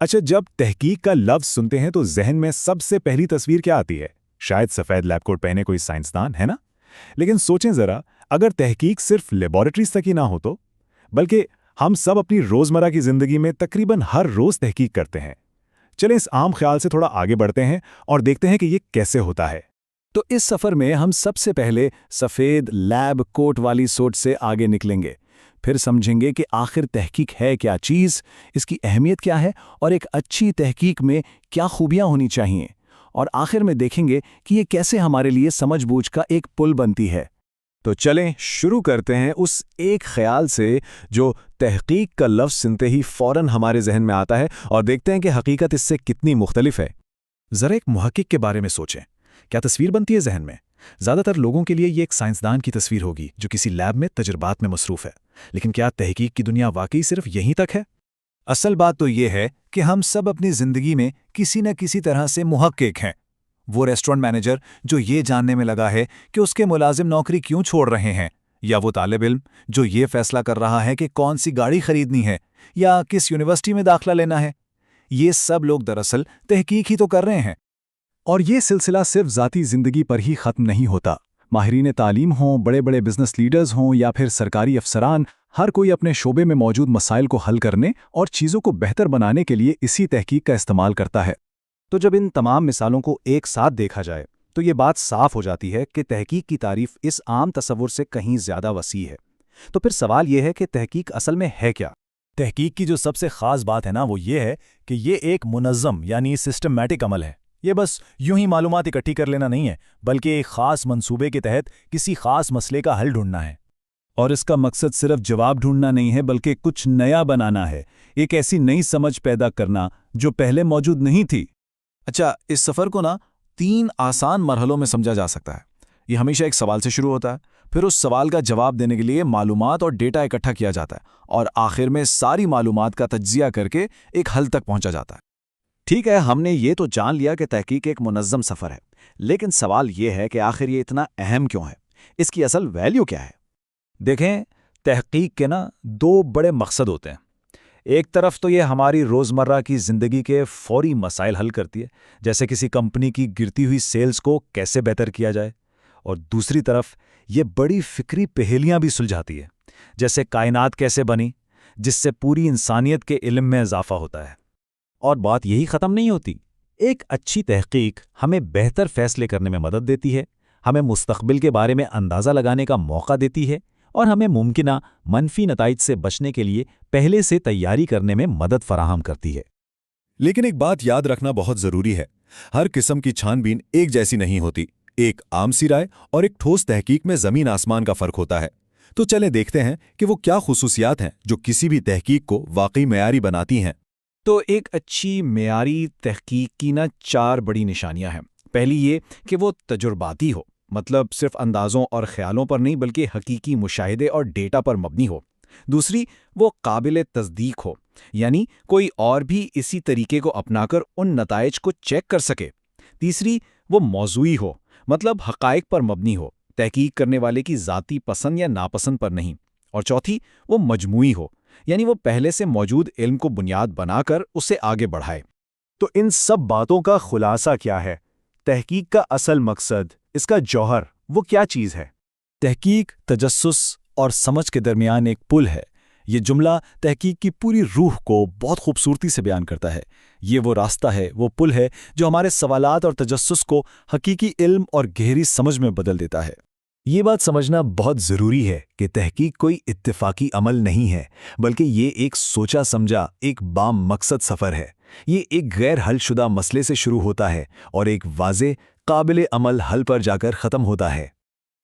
اچھا، جب تحقیق کا لفظ سنتے ہیں تو ذہن میں سب سے پہلی تصویر کیا آتی ہے؟ شاید سفید لیب کوٹ پہنے کوئی سائنسدان، ہے نا؟ لیکن سوچیں ذرا، اگر تحقیق صرف لیبارٹریز تک ہی نہ ہو تو؟ بلکہ ہم سب اپنی روزمرہ کی زندگی میں تقریباً ہر روز تحقیق کرتے ہیں۔ چلیں اس عام خیال سے تھوڑا آگے بڑھتے ہیں اور دیکھتے ہیں کہ یہ کیسے ہوتا ہے۔ تو اس سفر میں ہم سب سے پہلے سفید لیب کوٹ والی سوچ سے آگے نکلیں گے، پھر سمجھیں گے کہ آخر تحقیق ہے کیا چیز، اس کی اہمیت کیا ہے اور ایک اچھی تحقیق میں کیا خوبیاں ہونی چاہیے، اور آخر میں دیکھیں گے کہ یہ کیسے ہمارے لیے سمجھ بوجھ کا ایک پل بنتی ہے۔ تو چلیں شروع کرتے ہیں اس ایک خیال سے جو تحقیق کا لفظ سنتے ہی فوراً ہمارے ذہن میں آتا ہے، اور دیکھتے ہیں کہ حقیقت اس سے کتنی مختلف ہے۔ ذرا ایک محقق کے بارے میں سوچیں، کیا تصویر بنتی ہے ذہن میں؟ زیادہ تر لوگوں کے لیے یہ ایک سائنسدان کی تصویر ہوگی جو کسی لیب میں تجربات میں مصروف ہے، لیکن کیا تحقیق کی دنیا واقعی صرف یہیں تک ہے؟ اصل بات تو یہ ہے کہ ہم سب اپنی زندگی میں کسی نہ کسی طرح سے محقق ہیں۔ وہ ریسٹورنٹ مینیجر جو یہ جاننے میں لگا ہے کہ اس کے ملازم نوکری کیوں چھوڑ رہے ہیں، یا وہ طالب علم جو یہ فیصلہ کر رہا ہے کہ کون سی گاڑی خریدنی ہے یا کس یونیورسٹی میں داخلہ لینا ہے، یہ سب لوگ دراصل تحقیق ہی تو کر رہے ہیں۔ اور یہ سلسلہ صرف ذاتی زندگی پر ہی ختم نہیں ہوتا۔ ماہرین تعلیم ہوں، بڑے بڑے بزنس لیڈرز ہوں یا پھر سرکاری افسران، ہر کوئی اپنے شعبے میں موجود مسائل کو حل کرنے اور چیزوں کو بہتر بنانے کے لیے اسی تحقیق کا استعمال کرتا ہے۔ تو جب ان تمام مثالوں کو ایک ساتھ دیکھا جائے تو یہ بات صاف ہو جاتی ہے کہ تحقیق کی تعریف اس عام تصور سے کہیں زیادہ وسیع ہے۔ تو پھر سوال یہ ہے کہ تحقیق اصل میں ہے کیا؟ تحقیق کی جو سب سے خاص بات ہے نا، وہ یہ ہے کہ یہ ایک منظم یعنی سسٹمیٹک عمل ہے۔ یہ بس یوں ہی معلومات اکٹھی کر لینا نہیں ہے، بلکہ ایک خاص منصوبے کے تحت کسی خاص مسئلے کا حل ڈھونڈنا ہے۔ اور اس کا مقصد صرف جواب ڈھونڈنا نہیں ہے، بلکہ کچھ نیا بنانا ہے، ایک ایسی نئی سمجھ پیدا کرنا جو پہلے موجود نہیں تھی۔ اچھا، اس سفر کو نا 3 آسان مرحلوں میں سمجھا جا سکتا ہے۔ یہ ہمیشہ ایک سوال سے شروع ہوتا ہے، پھر اس سوال کا جواب دینے کے لیے معلومات اور ڈیٹا اکٹھا کیا جاتا ہے، اور آخر میں ساری معلومات کا تجزیہ کر کے ایک حل تک پہنچا جاتا ہے۔ ٹھیک ہے، ہم نے یہ تو جان لیا کہ تحقیق ایک منظم سفر ہے، لیکن سوال یہ ہے کہ آخر یہ اتنا اہم کیوں ہے؟ اس کی اصل ویلیو کیا ہے؟ دیکھیں، تحقیق کے 2 بڑے مقصد ہوتے ہیں۔ ایک طرف تو یہ ہماری روزمرہ کی زندگی کے فوری مسائل حل کرتی ہے، جیسے کسی کمپنی کی گرتی ہوئی سیلز کو کیسے بہتر کیا جائے، اور دوسری طرف یہ بڑی فکری پہیلیاں بھی سلجھاتی ہے، جیسے کائنات کیسے بنی، جس سے پوری انسانیت کے علم میں اضافہ ہوتا ہے۔ اور بات یہی ختم نہیں ہوتی۔ ایک اچھی تحقیق ہمیں بہتر فیصلے کرنے میں مدد دیتی ہے، ہمیں مستقبل کے بارے میں اندازہ لگانے کا موقع دیتی ہے، اور ہمیں ممکنہ منفی نتائج سے بچنے کے لیے پہلے سے تیاری کرنے میں مدد فراہم کرتی ہے۔ لیکن ایک بات یاد رکھنا بہت ضروری ہے، ہر قسم کی چھان بین ایک جیسی نہیں ہوتی۔ ایک عام سی رائے اور ایک ٹھوس تحقیق میں زمین آسمان کا فرق ہوتا ہے۔ تو چلیں دیکھتے ہیں کہ وہ کیا خصوصیات ہیں جو کسی بھی تحقیق کو واقعی معیاری بناتی ہیں۔ تو ایک اچھی معیاری تحقیق کی 4 بڑی نشانیاں ہیں۔ پہلی یہ کہ وہ تجرباتی ہو، مطلب صرف اندازوں اور خیالوں پر نہیں بلکہ حقیقی مشاہدے اور ڈیٹا پر مبنی ہو۔ دوسری، وہ قابل تصدیق ہو، یعنی کوئی اور بھی اسی طریقے کو اپنا کر ان نتائج کو چیک کر سکے۔ تیسری، وہ موضوعی ہو، مطلب حقائق پر مبنی ہو، تحقیق کرنے والے کی ذاتی پسند یا ناپسند پر نہیں۔ اور چوتھی، وہ مجموعی ہو، یعنی وہ پہلے سے موجود علم کو بنیاد بنا کر اسے آگے بڑھائے۔ تو ان سب باتوں کا خلاصہ کیا ہے؟ تحقیق کا اصل مقصد، اس کا جوہر، وہ کیا چیز ہے؟ تحقیق تجسس اور سمجھ کے درمیان ایک پل ہے۔ یہ جملہ تحقیق کی پوری روح کو بہت خوبصورتی سے بیان کرتا ہے۔ یہ وہ راستہ ہے، وہ پل ہے جو ہمارے سوالات اور تجسس کو حقیقی علم اور گہری سمجھ میں بدل دیتا ہے۔ یہ بات سمجھنا بہت ضروری ہے کہ تحقیق کوئی اتفاقی عمل نہیں ہے، بلکہ یہ ایک سوچا سمجھا، ایک بام مقصد سفر ہے۔ یہ ایک غیر حل شدہ مسئلے سے شروع ہوتا ہے اور ایک واضح، قابل عمل حل پر جا کر ختم ہوتا ہے۔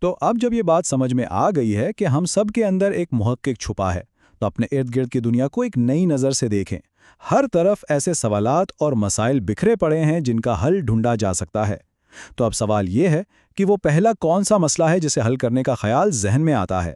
تو اب جب یہ بات سمجھ میں آ گئی ہے کہ ہم سب کے اندر ایک محقق چھپا ہے، تو اپنے ارد گرد کی دنیا کو ایک نئی نظر سے دیکھیں۔ ہر طرف ایسے سوالات اور مسائل بکھرے پڑے ہیں جن کا حل ڈھونڈا جا سکتا ہے۔ تو اب سوال یہ ہے کہ وہ پہلا کون سا مسئلہ ہے جسے حل کرنے کا خیال ذہن میں آتا ہے؟